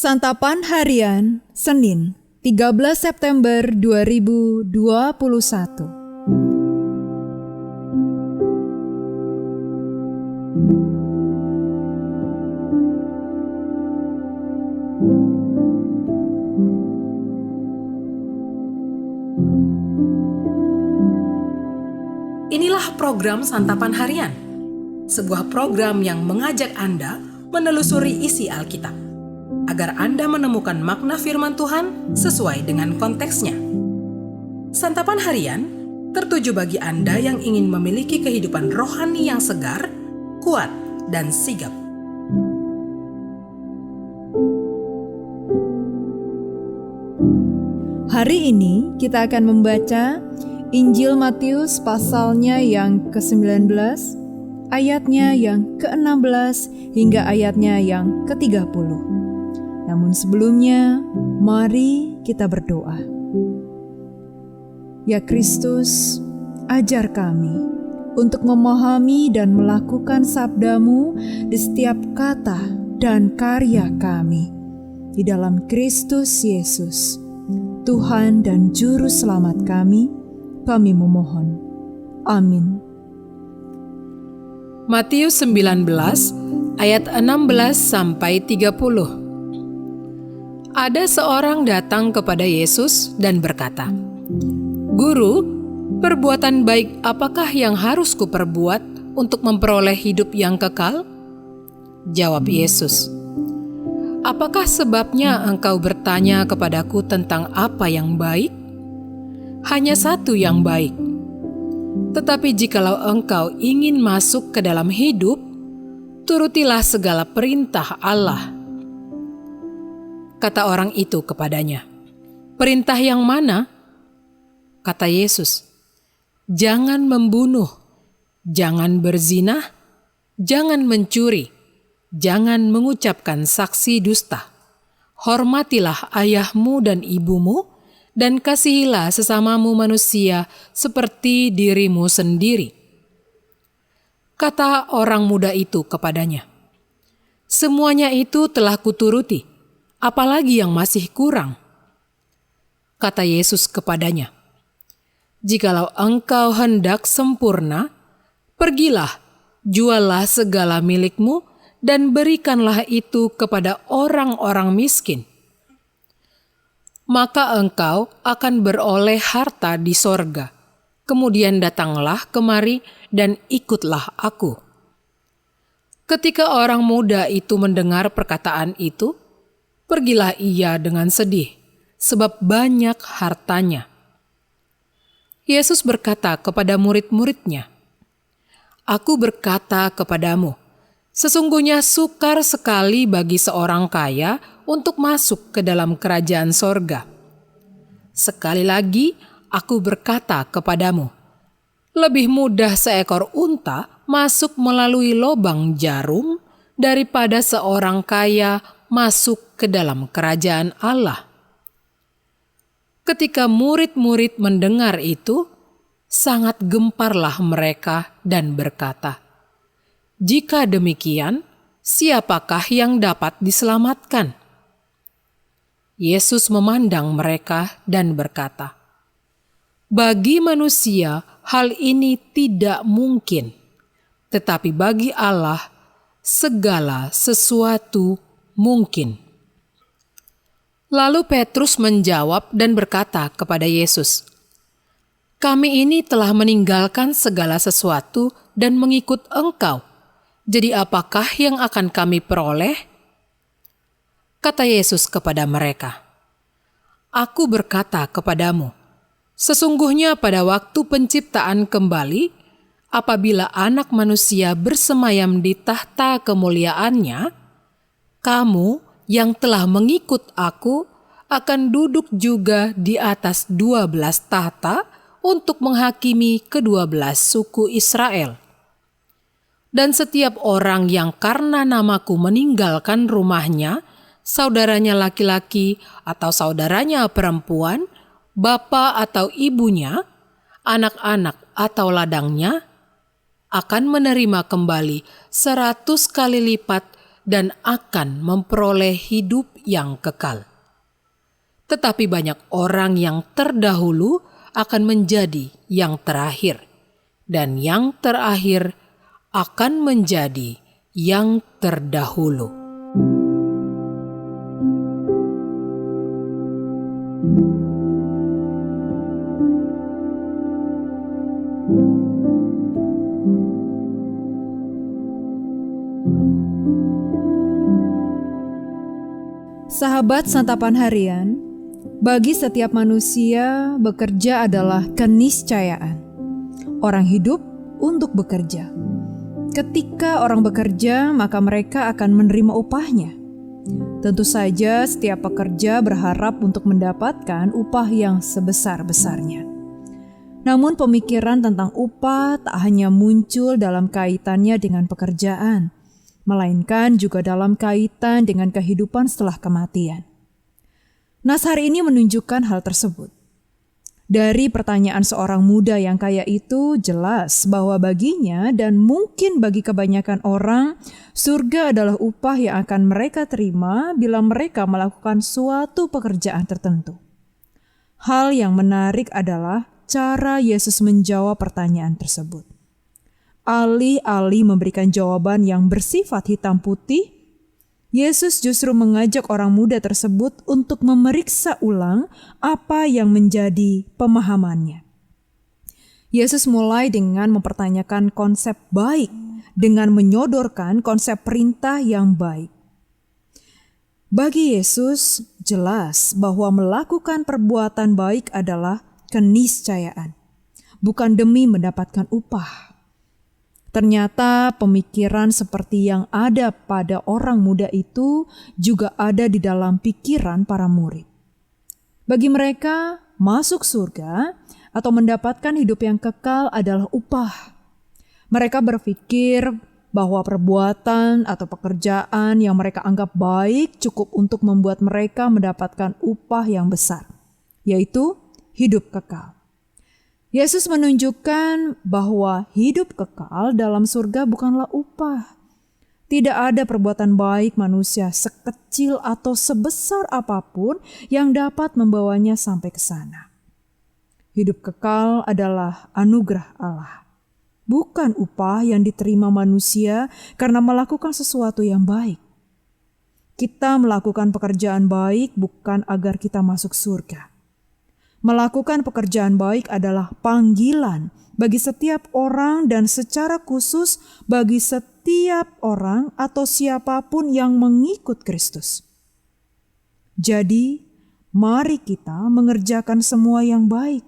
Santapan Harian Senin 13 September 2021. Inilah program Santapan Harian, sebuah program yang mengajak Anda menelusuri isi Alkitab, agar Anda menemukan makna firman Tuhan sesuai dengan konteksnya. Santapan Harian tertuju bagi Anda yang ingin memiliki kehidupan rohani yang segar, kuat, dan sigap. Hari ini kita akan membaca Injil Matius pasalnya yang ke-19, ayatnya yang ke-16 hingga ayatnya yang ke-30. Namun sebelumnya, mari kita berdoa. Ya Kristus, ajar kami untuk memahami dan melakukan sabda-Mu di setiap kata dan karya kami. Di dalam Kristus Yesus, Tuhan dan Juru Selamat kami memohon. Amin. Matius 19 ayat 16 sampai 30. Ada seorang datang kepada Yesus dan berkata, "Guru, perbuatan baik apakah yang harus kuperbuat untuk memperoleh hidup yang kekal?" Jawab Yesus, "Apakah sebabnya engkau bertanya kepadaku tentang apa yang baik? Hanya satu yang baik. Tetapi jikalau engkau ingin masuk ke dalam hidup, turutilah segala perintah Allah." Kata orang itu kepadanya, "Perintah yang mana?" Kata Yesus, "Jangan membunuh, jangan berzinah, jangan mencuri, jangan mengucapkan saksi dusta. Hormatilah ayahmu dan ibumu, dan kasihilah sesamamu manusia seperti dirimu sendiri." Kata orang muda itu kepadanya, "Semuanya itu telah kuturuti, apalagi yang masih kurang?" Kata Yesus kepadanya, "Jikalau engkau hendak sempurna, pergilah, juallah segala milikmu, dan berikanlah itu kepada orang-orang miskin. Maka engkau akan beroleh harta di sorga. Kemudian datanglah kemari dan ikutlah aku." Ketika orang muda itu mendengar perkataan itu, pergilah ia dengan sedih, sebab banyak hartanya. Yesus berkata kepada murid-muridnya, "Aku berkata kepadamu, sesungguhnya sukar sekali bagi seorang kaya untuk masuk ke dalam kerajaan sorga. Sekali lagi, aku berkata kepadamu, lebih mudah seekor unta masuk melalui lobang jarum daripada seorang kaya masuk ke dalam kerajaan Allah." Ketika murid-murid mendengar itu, sangat gemparlah mereka dan berkata, "Jika demikian, siapakah yang dapat diselamatkan?" Yesus memandang mereka dan berkata, "Bagi manusia hal ini tidak mungkin, tetapi bagi Allah segala sesuatu mungkin." Lalu Petrus menjawab dan berkata kepada Yesus, "Kami ini telah meninggalkan segala sesuatu dan mengikut Engkau. Jadi apakah yang akan kami peroleh?" Kata Yesus kepada mereka, "Aku berkata kepadamu, sesungguhnya pada waktu penciptaan kembali, apabila Anak Manusia bersemayam di tahta kemuliaannya, kamu yang telah mengikut aku akan duduk juga di atas 12 tahta untuk menghakimi ke-12 suku Israel. Dan setiap orang yang karena namaku meninggalkan rumahnya, saudaranya laki-laki atau saudaranya perempuan, bapa atau ibunya, anak-anak atau ladangnya, akan menerima kembali 100 kali lipat dan akan memperoleh hidup yang kekal. Tetapi banyak orang yang terdahulu akan menjadi yang terakhir, dan yang terakhir akan menjadi yang terdahulu. Sahabat santapan harian, bagi setiap manusia bekerja adalah keniscayaan. Orang hidup untuk bekerja. Ketika orang bekerja, maka mereka akan menerima upahnya. Tentu saja setiap pekerja berharap untuk mendapatkan upah yang sebesar-besarnya. Namun pemikiran tentang upah tak hanya muncul dalam kaitannya dengan pekerjaan, melainkan juga dalam kaitan dengan kehidupan setelah kematian. Nas hari ini menunjukkan hal tersebut. Dari pertanyaan seorang muda yang kaya itu jelas bahwa baginya dan mungkin bagi kebanyakan orang, surga adalah upah yang akan mereka terima bila mereka melakukan suatu pekerjaan tertentu. Hal yang menarik adalah cara Yesus menjawab pertanyaan tersebut. Alih-alih memberikan jawaban yang bersifat hitam putih, Yesus justru mengajak orang muda tersebut untuk memeriksa ulang apa yang menjadi pemahamannya. Yesus mulai dengan mempertanyakan konsep baik dengan menyodorkan konsep perintah yang baik. Bagi Yesus, jelas bahwa melakukan perbuatan baik adalah keniscayaan, bukan demi mendapatkan upah. Ternyata pemikiran seperti yang ada pada orang muda itu juga ada di dalam pikiran para murid. Bagi mereka, masuk surga atau mendapatkan hidup yang kekal adalah upah. Mereka berpikir bahwa perbuatan atau pekerjaan yang mereka anggap baik cukup untuk membuat mereka mendapatkan upah yang besar, yaitu hidup kekal. Yesus menunjukkan bahwa hidup kekal dalam surga bukanlah upah. Tidak ada perbuatan baik manusia sekecil atau sebesar apapun yang dapat membawanya sampai ke sana. Hidup kekal adalah anugerah Allah, bukan upah yang diterima manusia karena melakukan sesuatu yang baik. Kita melakukan pekerjaan baik bukan agar kita masuk surga. Melakukan pekerjaan baik adalah panggilan bagi setiap orang dan secara khusus bagi setiap orang atau siapapun yang mengikut Kristus. Jadi, mari kita mengerjakan semua yang baik,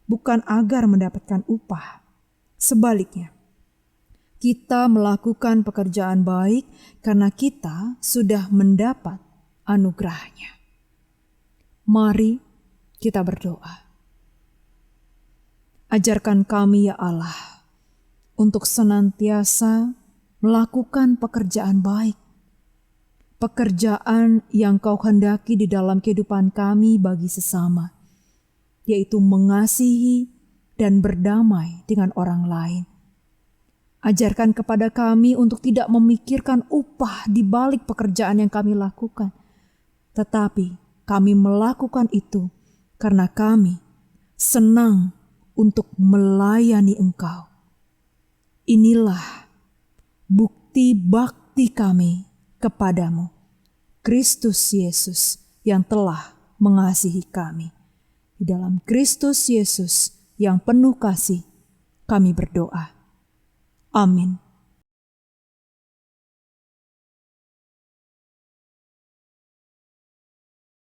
bukan agar mendapatkan upah. Sebaliknya, kita melakukan pekerjaan baik karena kita sudah mendapat anugerahnya. Mari kita berdoa. Ajarkan kami ya Allah untuk senantiasa melakukan pekerjaan baik. Pekerjaan yang Kau hendaki di dalam kehidupan kami bagi sesama, yaitu mengasihi dan berdamai dengan orang lain. Ajarkan kepada kami untuk tidak memikirkan upah di balik pekerjaan yang kami lakukan, tetapi kami melakukan itu karena kami senang untuk melayani Engkau. Inilah bukti bakti kami kepadamu, Kristus Yesus yang telah mengasihi kami. Di dalam Kristus Yesus yang penuh kasih, kami berdoa. Amin.